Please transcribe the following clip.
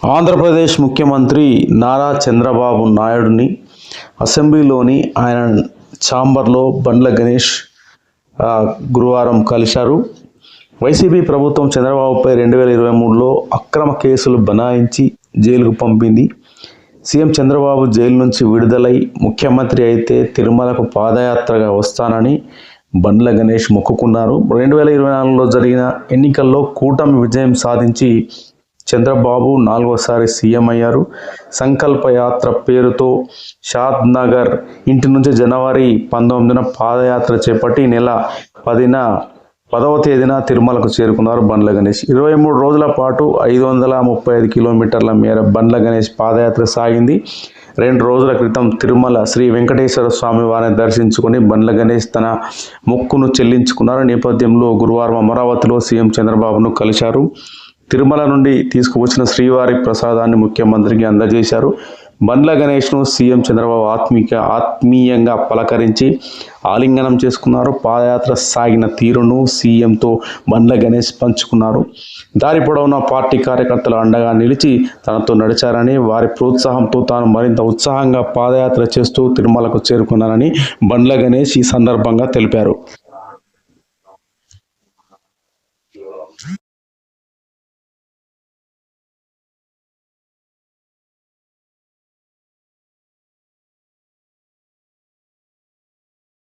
ఆంధ్రప్రదేశ్ ముఖ్యమంత్రి నారా చంద్రబాబు నాయుడుని అసెంబ్లీలోని ఆయన ఛాంబర్లో బండ్ల గణేష్ గురువారం కలిశారు. వైసీపీ ప్రభుత్వం చంద్రబాబుపై 2023లో అక్రమ కేసులు బనాయించి జైలుకు పంపింది. సీఎం చంద్రబాబు జైలు నుంచి విడుదలై ముఖ్యమంత్రి అయితే తిరుమలకు పాదయాత్రగా వస్తానని బండ్ల గణేష్ మొక్కుకున్నారు. 2024లో జరిగిన ఎన్నికల్లో కూటమి విజయం సాధించి చంద్రబాబు 4వసారి సీఎం అయ్యారు. సంకల్ప యాత్ర పేరుతో షాద్ నగర్ ఇంటి నుంచి జనవరి 19న పాదయాత్ర చేపట్టి నెల 10వ తేదీన తిరుమలకు చేరుకున్నారు బండ్ల గణేష్. 23 రోజుల పాటు 535 కిలోమీటర్ల మేర బండ్ల గణేష్ పాదయాత్ర సాగింది. 2 రోజుల క్రితం తిరుమల శ్రీ వెంకటేశ్వర స్వామి వారిని దర్శించుకుని బండ్ల గణేష్ తన మొక్కును చెల్లించుకున్నారు. నేపథ్యంలో గురువారం అమరావతిలో సీఎం చంద్రబాబును కలిశారు. తిరుమల నుండి తీసుకువచ్చిన శ్రీవారి ప్రసాదాన్ని ముఖ్యమంత్రికి అందజేశారు. బండ్ల గణేష్ను సీఎం చంద్రబాబు ఆత్మీయంగా పలకరించి ఆలింగనం చేసుకున్నారు. పాదయాత్ర సాగిన తీరును సీఎంతో బండ్ల గణేష్ పంచుకున్నారు. దారి పొడవునా పార్టీ కార్యకర్తలు అండగా నిలిచి తనతో నడిచారని, వారి ప్రోత్సాహంతో తాను మరింత ఉత్సాహంగా పాదయాత్ర చేస్తూ తిరుమలకు చేరుకున్నానని బండ్ల గణేష్ ఈ సందర్భంగా తెలిపారు.